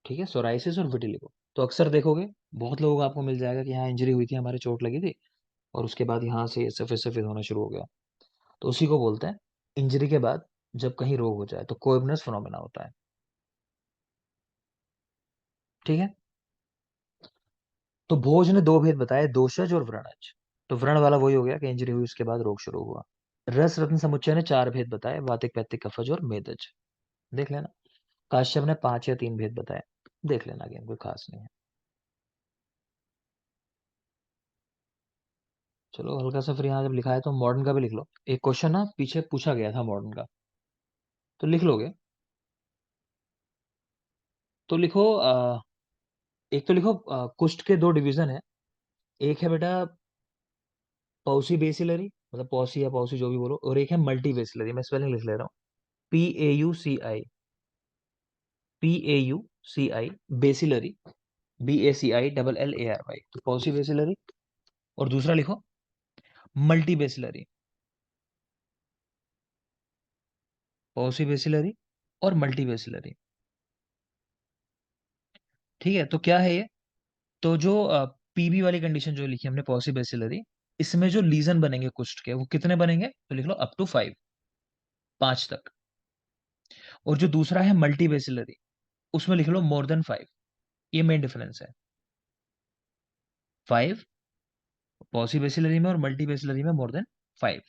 ठीक है, सोराइसिस और विटिलिगो। तो अक्सर देखोगे बहुत लोगों को आपको मिल जाएगा कि हाँ इंजरी हुई थी, हमारे चोट लगी थी, और उसके बाद यहाँ से सफेद सफेद होना शुरू हो गया, तो उसी को बोलते हैं इंजरी के बाद जब कहीं रोग हो जाए, तो कोएबनस फिनोमेना होता है, ठीक है। तो भोज ने 2 भेद बताए, दोषज और व्रणज। तो व्रण वाला वही हो गया कि इंजरी हुई उसके बाद रोग शुरू हुआ। रस रत्न समुच्चय ने 4 भेद बताए, वातिक, पैत्तिक, कफज और मेदज, देख लेना। काश्यप ने 5 या 3 भेद बताए, देख लेना, अगेन कोई खास नहीं है। चलो हल्का सा फिर यहाँ जब लिखा है तो मॉडर्न का भी लिख लो, एक क्वेश्चन ना पीछे पूछा गया था मॉडर्न का, तो लिख लोगे, तो लिखो एक तो लिखो कुष्ठ के 2 डिवीजन है। एक है बेटा पॉसी बेसिलरी, मतलब पॉसी या पॉसी जो भी बोलो, और एक है मल्टी बेसिलरी। मैं स्पेलिंग लिख ले रहा हूँ, PAUCI बेसिलरी, BACILLARY, तो पॉसी बेसिलरी। और दूसरा लिखो मल्टी बेसिलरी, पॉसी बेसिलरी और मल्टी बेसिलरी। ठीक है, तो क्या है ये? तो जो पीबी वाली कंडीशन जो लिखी हमने पॉसी बेसिलरी, इसमें जो लीजन बनेंगे कुष्ठ के वो कितने बनेंगे? तो लिख लो अप टू 5, 5 तक। और जो दूसरा है मल्टी बेसिलरी, उसमें लिख लो मोर देन 5। ये मेन डिफरेंस है, 5 पॉसी बेसिलरी में और मल्टी बेसिलरी में मोर देन 5।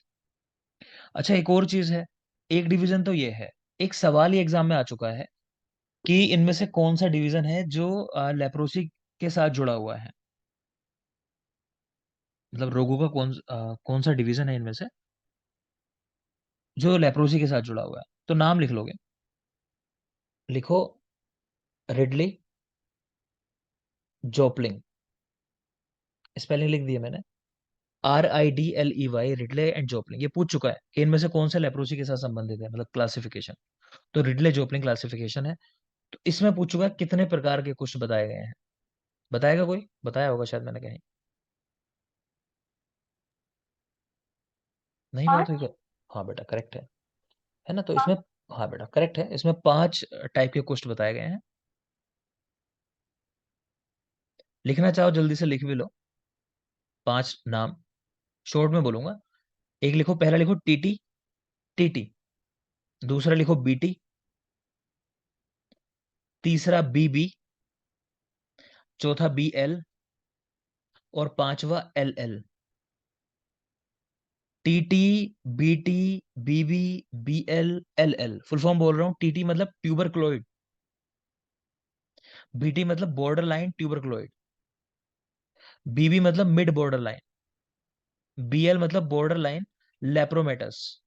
अच्छा, एक और चीज है, एक डिवीजन तो ये है, एक सवाल ही एग्जाम में आ चुका है कि इनमें से कौन सा डिवीजन है जो लेप्रोसी के साथ जुड़ा हुआ है, मतलब रोगों का कौन सा डिवीजन है इनमें से जो लेप्रोसी के साथ जुड़ा हुआ है। तो नाम लिख लोगे, लिखो रिडली जोपलिंग, स्पेलिंग लिख दिया मैंने, RIDLEY, रिडले एंड जोपलिंग। ये पूछ चुका है कि इनमें से कौन सा लेप्रोसी के साथ संबंधित है, मतलब क्लासिफिकेशन। तो रिडले जोपलिंग क्लासिफिकेशन है। तो इसमें पूछ चुका है कितने प्रकार के कुष्ठ बताए गए हैं। बताएगा कोई? बताया होगा शायद मैंने कहीं, नहीं बताया तो हाँ बेटा करेक्ट है ना? तो इसमें, हाँ बेटा करेक्ट है, इसमें 5 टाइप के कुष्ठ बताए गए हैं। लिखना चाहो जल्दी से लिख भी लो, 5 नाम शॉर्ट में बोलूंगा। एक लिखो, पहला लिखो टीटी, टीटी। दूसरा लिखो बीटी, तीसरा बीबी, चौथा BL और पांचवा LL। टीटी, बीटी, बीबी, BL, LL। फुल फॉर्म बोल रहा हूं, टीटी मतलब ट्यूबरक्लोइड, बीटी मतलब बॉर्डर लाइन ट्यूबरक्लोइड, बीबी मतलब मिड बॉर्डर लाइन, BL मतलब बॉर्डर लाइन लेप्रोमेटस,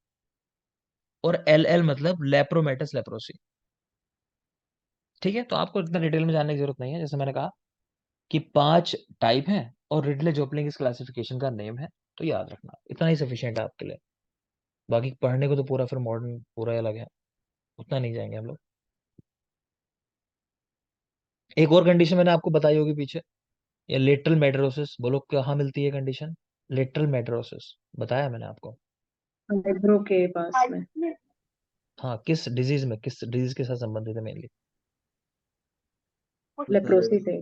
और LL मतलब लेप्रोमेटस लेप्रोसी। ठीक है, तो आपको इतना डिटेल में जानने की जरूरत नहीं है, जैसे मैंने कहा कि 5 टाइप हैं और रिडले जोपलिंग इस क्लासिफिकेशन का नेम है। तो याद रखना, इतना ही सफिशिएंट है आपके लिए। बाकी पढ़ने को तो पूरा फिर मॉडर्न पूरा अलग है, उतना नहीं जाएंगे हम लोग। एक और कंडीशन मैंने आपको बताई होगी पीछे, ये लेटरल मेडरोसिस, बोलो कहाँ मिलती है कंडीशन? लेटरल मेडरोसिस बताया मैंने आपको। लेब्रो के पास में। हाँ, किस डिजीज में, किस डिजीज के साथ संबंधित है मेनली? लेप्रोसी से।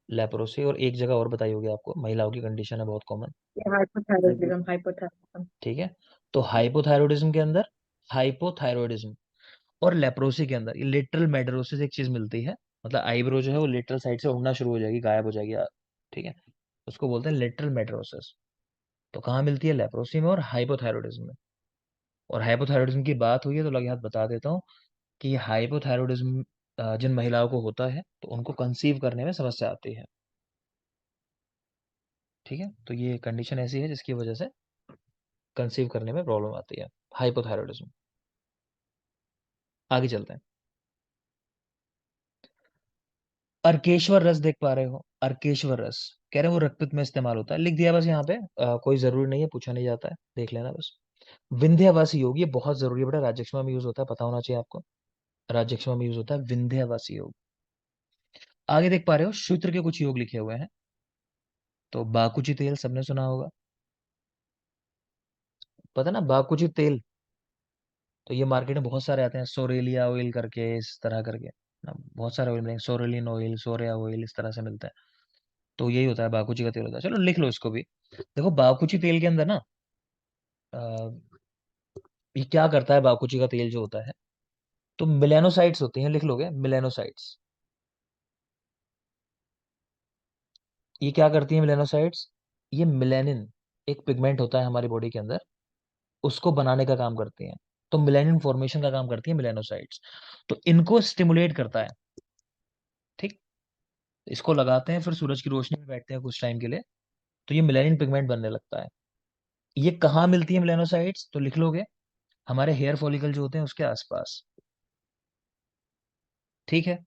लेप्रोसी। और एक जगह और बताई होगी आपको, महिलाओं की कंडीशन है बहुत कॉमन। Hypothyroidism, hypothyroidism. ठीक है, तो हाइपोथायरॉयडिज्म के अंदर हाइपोथायरॉयडिज्म और लेप्रोसी के अंदर ये लेटरल मेडरोसिस एक चीज मिलती है, मतलब आईब्रो जो है वो लेटरल साइड से उड़ना शुरू हो जाएगी, गायब हो जाएगी। ठीक है, उसको बोलते हैं लेटरल मेडरोसिस। तो कहाँ मिलती है? लेप्रोसी में और हाइपोथायरॉयडिज्म में। और हाइपोथायरॉयडिज्म की बात हुई है तो लगे हाथ बता देता हूँ कि हाइपोथायरॉयडिज्म जिन महिलाओं को होता है तो उनको कंसीव करने में समस्या आती है। ठीक है, तो ये कंडीशन ऐसी है जिसकी वजह से कंसीव करने में प्रॉब्लम आती है, हाइपोथायरॉयडिज्म। आगे चलते हैं। अर्केश्वर रस देख पा रहे हो? अर्केश्वर रस कह रहे हैं वो रक्तपित्त में इस्तेमाल होता है, लिख दिया बस यहाँ पे। कोई जरूरी नहीं है, पूछा नहीं जाता है, देख लेना बस। विंध्यवासी योग, ये बहुत जरूरी है बेटा, राज्यक्षमा में यूज होता है, पता होना चाहिए आपको। राज्यक्षमा में यूज होता है विंध्यवासी योग। आगे देख पा रहे हो शूत्र के कुछ योग लिखे हुए हैं। तो बाकुची तेल सबने सुना होगा, पता ना बाकुची तेल। तो ये मार्केट में बहुत सारे आते हैं, सोरेलिया ऑयल करके, इस तरह करके ना, बहुत सारे ऑयल मिलेंगे, सोरेलिन ऑयल, सोरिया ऑयल, इस तरह से मिलता है। तो यही होता है, बाकुची का तेल होता है। चलो लिख लो इसको भी। देखो बाकुची तेल के अंदर ना अ, ये क्या करता है, बाकुची का तेल जो होता है, तो मिलेनोसाइट्स होती हैं, लिख लोगे मिलेनोसाइट्स। ये क्या करती है मिलेनोसाइट्स? ये मिलेनिन, एक पिगमेंट होता है हमारी बॉडी के अंदर, उसको बनाने का काम करती हैं। तो मिलेनिन फॉर्मेशन का काम करती है मिलेनोसाइट्स, तो इनको स्टिमुलेट करता है। ठीक, इसको लगाते हैं, फिर सूरज की रोशनी में बैठते हैं कुछ टाइम के लिए, तो ये मिलेनिन पिगमेंट बनने लगता है। ये कहाँ मिलती है मिलेनोसाइट्स? तो लिख लोगे हमारे हेयर फॉलिकल जो होते हैं उसके आसपास। ठीक है,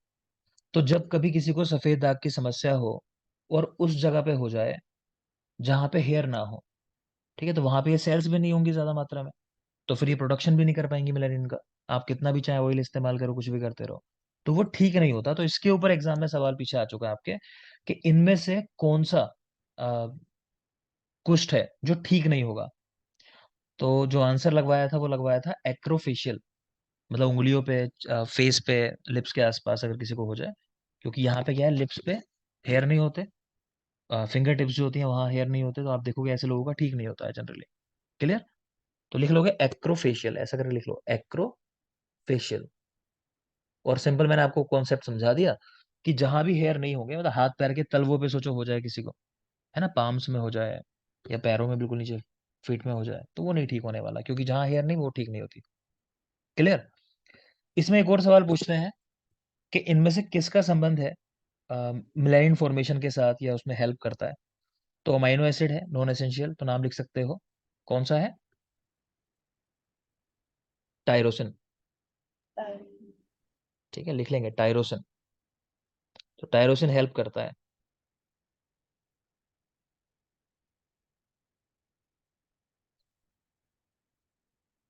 तो जब कभी किसी को सफेद दाग की समस्या हो और उस जगह पे हो जाए जहां पे हेयर ना हो, ठीक है, तो वहां पे ये सेल्स भी नहीं होंगी ज्यादा मात्रा में, तो फिर ये प्रोडक्शन भी नहीं कर पाएंगी मेलानिन का। आप कितना भी चाहे ऑयल इस्तेमाल करो, कुछ भी करते रहो, तो वो ठीक नहीं होता। तो इसके ऊपर एग्जाम में सवाल पीछे आ चुका है आपके कि इनमें से कौन सा अ, कुष्ठ है जो ठीक नहीं होगा। तो जो आंसर लगवाया था वो लगवाया था एक्रोफेशियल, मतलब उंगलियों पे, फेस पे, लिप्स के आसपास अगर किसी को हो जाए, क्योंकि यहाँ पे क्या है, लिप्स पे हेयर नहीं होते, फिंगर टिप्स जो होती हैं वहां हेयर नहीं होते, तो आप देखोगे ऐसे लोगों का ठीक नहीं होता है जनरली। क्लियर? तो लिख लोगे एक्रोफेशियल, ऐसा करके लिख लो एक्रोफेशियल। और सिंपल मैंने आपको कॉन्सेप्ट समझा दिया कि जहां भी हेयर नहीं होंगे, मतलब हाथ पैर के तलवों पे सोचो हो जाए किसी को, है ना, पाम्स में हो जाए या पैरों में बिल्कुल नीचे फीट में हो जाए, तो वो नहीं ठीक होने वाला, क्योंकि जहां हेयर नहीं वो ठीक नहीं होती। क्लियर? इसमें एक और सवाल पूछते हैं कि इनमें से किसका संबंध है मिलाइन फॉर्मेशन के साथ या उसमें हेल्प करता है। तो अमाइनो एसिड है नॉन एसेंशियल, तो नाम लिख सकते हो, कौन सा है? टायरोसिन। ठीक है, लिख लेंगे टायरोसिन। तो टायरोसिन हेल्प करता है।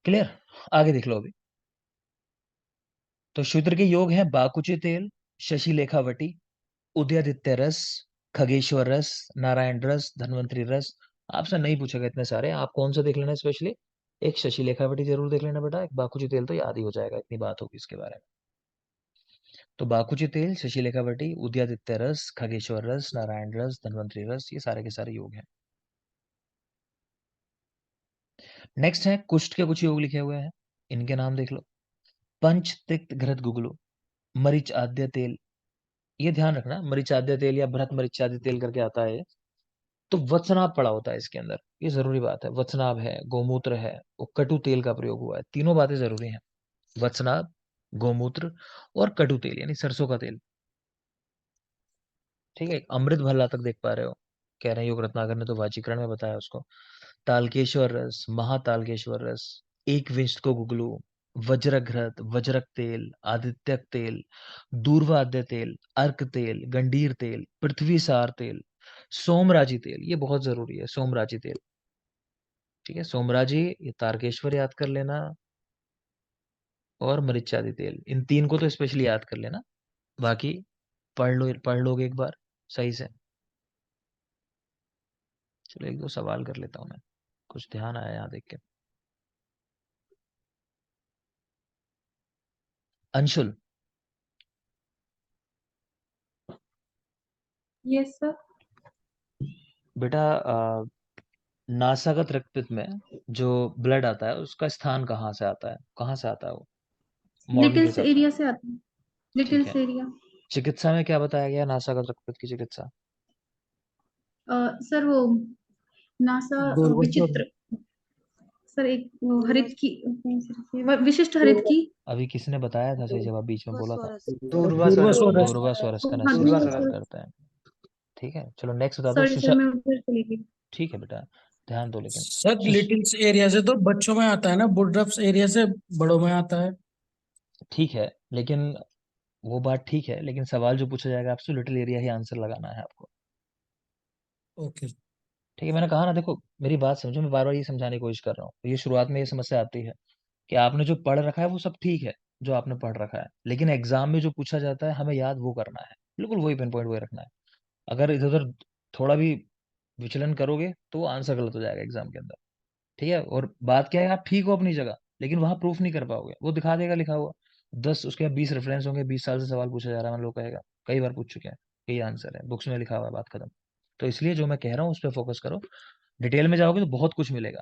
क्लियर? आगे देख लो अभी। तो शूद्र के योग हैं बाकुची तेल, शशिलेखावटी, उदयादित्य रस, खगेश्वर रस, नारायण रस, धन्वंतरी रस। आपसे नहीं पूछेगा इतने सारे, आप कौन सा देख लेना स्पेशली। एक शशिलेखावटी जरूर देख लेना बेटा, एक बाकुची तेल तो याद ही हो जाएगा, इतनी बात होगी इसके बारे में। तो बाकुची तेल, शशिलेखावटी, उदयादित्य रस, खगेश्वर रस, नारायण रस, धन्वंतरी रस, ये सारे के सारे योग हैं। नेक्स्ट है कुष्ठ के कुछ योग लिखे हुए हैं, इनके नाम देख लो। पंच तिक्त घृत गुगलु, मरीच आद्य तेल। ये ध्यान रखना, मरीचाद्य तेल या भ्रत मरीचाद्य तेल करके आता है। तो वत्सनाभ पड़ा होता है इसके अंदर, ये जरूरी बात है। वत्सनाभ है, गोमूत्र है, वो कटु तेल का प्रयोग हुआ है, तीनों बातें जरूरी हैं। वत्सनाभ, गोमूत्र और कटु तेल यानी सरसों का तेल। ठीक है, अमृत भल्ला तक देख पा रहे हो, कह रहे हैं योग रत्नाकर ने तो वाचीकरण में बताया उसको। तालकेश्वर रस, महातालकेश्वर रस, एक विंश को गुगलू, वज्रघृत, वज्रक तेल, आदित्यक तेल, दूर्वाद्य तेल, अर्क तेल, गंडीर तेल, पृथ्वी सार तेल, सोमराजी तेल, ये बहुत जरूरी है, सोमराजी तेल। ठीक है, सोमराजी, ये तारकेश्वर याद कर लेना, और मरीचादी तेल, इन तीन को तो स्पेशली याद कर लेना, बाकी पढ़ लोगे एक बार सही से। चलो एक दो सवाल कर लेता हूं मैं, कुछ ध्यान आया यहाँ देख के। Anshul, yes sir. बेटा नासागत रक्तपित्त में जो ब्लड आता है उसका स्थान कहाँ से आता है, कहाँ से आता है वो मॉडर्न के लिटिल्स हिसाब से? एरिया से आता है। ठीक है, लिटिल्स एरिया। चिकित्सा में क्या बताया गया नासागत रक्तपित्त की चिकित्सा? सर वो नासा विचित्र, सर एक वो हरित की, विशिष्ट हरित की। अभी किसने बताया था सही जवाब, बीच में बोला था? दूरवा स्वरस। दूरवा स्वरस का हाँ नस्य दूर स्राव सर। करता है। ठीक है, चलो नेक्स्ट बता दो सॉरी सर, मैं उधर चली गई। ठीक है बेटा, ध्यान दो लेकिन। सर लिटिल्स एरिया से तो बच्चों में आता है ना, बुलडफ्स एरिया से बड़ों में आता है। ठीक है, लेकिन वो बात ठीक है, लेकिन सवाल जो पूछा जाएगा आपसे लिटिल एरिया ही आंसर लगाना है आपको। ओके। ठीक है, मैंने कहा ना, देखो मेरी बात समझो, मैं बार बार ये समझाने की कोशिश कर रहा हूँ, ये शुरुआत में ये समस्या आती है कि आपने जो पढ़ रखा है वो सब ठीक है, जो आपने पढ़ रखा है, लेकिन एग्जाम में जो पूछा जाता है हमें याद वो करना है, बिल्कुल वही पिन पॉइंट वही रखना है। अगर इधर उधर थोड़ा भी विचलन करोगे तो वो आंसर गलत हो जाएगा एग्जाम के अंदर। ठीक है, और बात क्या है, आप ठीक हो अपनी जगह, लेकिन वहां प्रूफ नहीं कर पाओगे, वो दिखा देगा लिखा हुआ 10, उसके बाद 20 रेफरेंस होंगे, 20 साल से सवाल पूछा जा रहा है, मतलब लोग कहेगा कई बार पूछ चुके हैं, यही आंसर है, बुक्स में लिखा हुआ है, बात खत्म। तो इसलिए जो मैं कह रहा हूँ उस पर फोकस करो, डिटेल में जाओगे तो बहुत कुछ मिलेगा।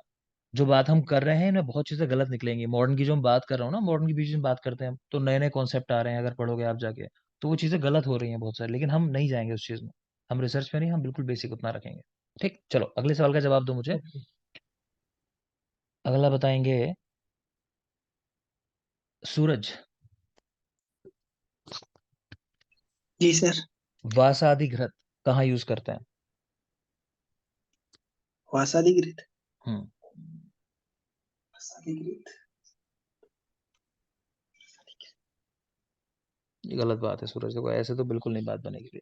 जो बात हम कर रहे हैं इनमें बहुत चीजें गलत निकलेंगी, मॉडर्न की जो हम बात कर रहा हूँ ना, मॉडर्न की बीच में बात करते हैं तो नए नए कॉन्सेप्ट आ रहे हैं, अगर पढ़ोगे आप जाके तो वो चीजें गलत हो रही हैं बहुत सारी, लेकिन हम नहीं जाएंगे उस चीज में, हम रिसर्च में नहीं, हम बिल्कुल बेसिक उतना रखेंगे। ठीक, चलो अगले सवाल का जवाब दो मुझे। अगला बताएंगे सूरज। जी सर। वासादि घृत कहाँ यूज करते हैं? वासादिकृत। हम्म वासादिकृत। ये गलत बात है सूरज, देखो ऐसे तो बिल्कुल नहीं बात बनेगी।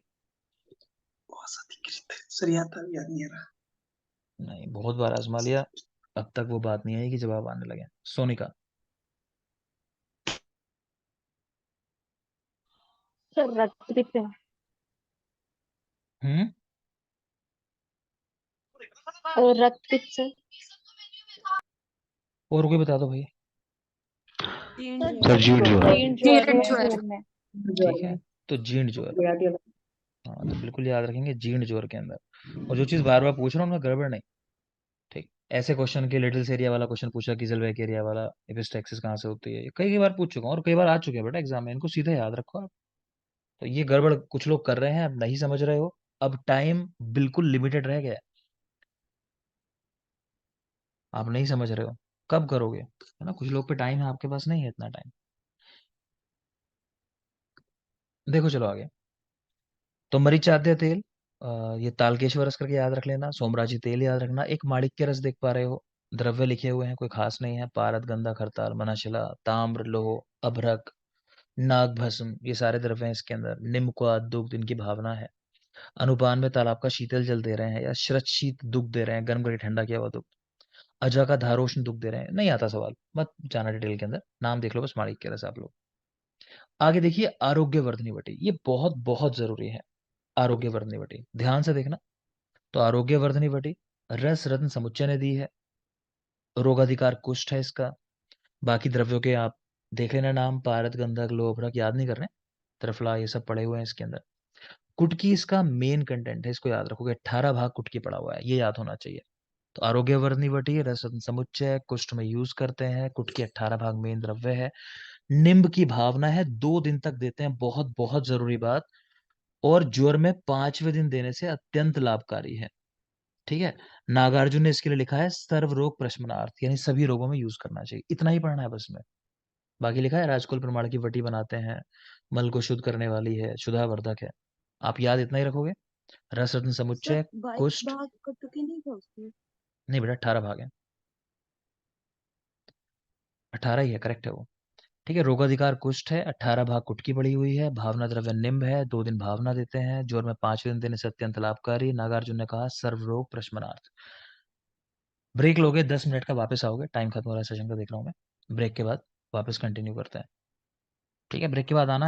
औषधिकृत सर याद नहीं आ रहा। नहीं, बहुत बार आजमा लिया, अब तक वो बात नहीं आई कि जवाब आने लगे। सोनिका। सर रक्त पित्त। रक्त पित्त सर। और कोई बता दो भाई। सर जीर्ण ज्वर। जीर्ण ज्वर में। ठीक है, तो जीर्ण ज्वर, हाँ तो बिल्कुल याद रखेंगे जीर्ण ज्वर के अंदर। और जो चीज बार बार पूछ रहा हूँ उनमें गड़बड़ नहीं। ठीक, ऐसे क्वेश्चन के लिटिल एरिया वाला क्वेश्चन पूछा कि जेलवेक एरिया वाला एपिस्टैक्सिस कहाँ से होती है, कई कई बार पूछ चुका हूँ और कई बार आ चुके हैं बेटा एग्जाम में, इनको सीधे याद रखो आप। तो ये गड़बड़ कुछ लोग कर रहे हैं, अब नहीं समझ रहे हो, अब टाइम बिल्कुल लिमिटेड रह गया है, आप नहीं समझ रहे हो, कब करोगे, है ना, कुछ लोग पे टाइम है, आपके पास नहीं है इतना टाइम। देखो चलो आगे। तो मरीचाद्य तेल, ये तालकेश्वर रस करके याद रख लेना। सोमराजी तेल याद रखना। एक माणिक्य रस देख पा रहे हो, द्रव्य लिखे हुए हैं, कोई खास नहीं है। पारद, गंधा, खरताल, मनाशिला, ताम्र, लोह, अभ्रक, नाग भस्म, ये सारे द्रव्य हैं इसके अंदर। निम्नक्वाद दुग्ध, इनकी भावना है। अनुपान में तालाब का शीतल जल दे रहे हैं या श्रत शीत दुग्ध दे रहे हैं, गर्म करके ठंडा किया हुआ दुग्ध। अजा का धारोष्ण दुग्ध दे रहे हैं, नहीं आता सवाल, मत जाना डिटेल के अंदर, नाम देख लो बस माणिक्य रस आप लोग। आगे देखिए आरोग्य वर्धनी वटी, ये बहुत बहुत जरूरी है। आरोग्य वर्धनी वटी ध्यान से देखना। तो आरोग्य वर्धनी वटी रस रत्न समुच्चय ने दी है। रोगाधिकार कुष्ठ है इसका। बाकी द्रव्यों के आप देख लेना नाम, पारद, गंधक, लोभरक, याद नहीं कर रहे, त्रिफला, ये सब पड़े हुए हैं इसके अंदर। कुटकी इसका मेन कंटेंट है, इसको याद रखोगे, 18 भाग कुटकी पड़ा हुआ है, ये याद होना चाहिए। तो आरोग्य वर्धनी वटी रस रत्न समुच्चय कुष्ठ में यूज करते हैं, कुटकी 18 भाग मेन द्रव्य है। निम्ब की भावना है, 2 दिन तक देते हैं, बहुत बहुत जरूरी बात। और ज्वर में 5वें दिन देने से अत्यंत लाभकारी है। ठीक है, नागार्जुन ने इसके लिए लिखा है सर्व रोग प्रशमनार्थ, यानी सभी रोगों में यूज करना चाहिए, इतना ही पढ़ना है बस में। बाकी लिखा है राजकुल प्रमाण की वटी बनाते हैं, मल को शुद्ध करने वाली है, शुद्धावर्धक है, आप याद इतना ही रखोगे। रस रत्न समुच्चय कुष्ठ, भाग कटुकी नहीं था उसमें। नहीं बेटा 18 भाग है, 18 ही है, करेक्ट है वो। ठीक है, रोगाधिकार कुष्ठ है, 18 भाग कुटकी पड़ी हुई है, भावना द्रव्य निम्ब है, 2 दिन भावना देते हैं, ज्वर में 5वें दिन देने से अत्यंत लाभकारी। नागार्जुन ने कहा सर्व रोग प्रशमनार्थ। ब्रेक लोगे 10 मिनट का, वापस आओगे, टाइम खत्म हो रहा है सेशन का देख रहा हूँ मैं, ब्रेक के बाद वापस कंटिन्यू करते हैं। ठीक है, ब्रेक के बाद आना।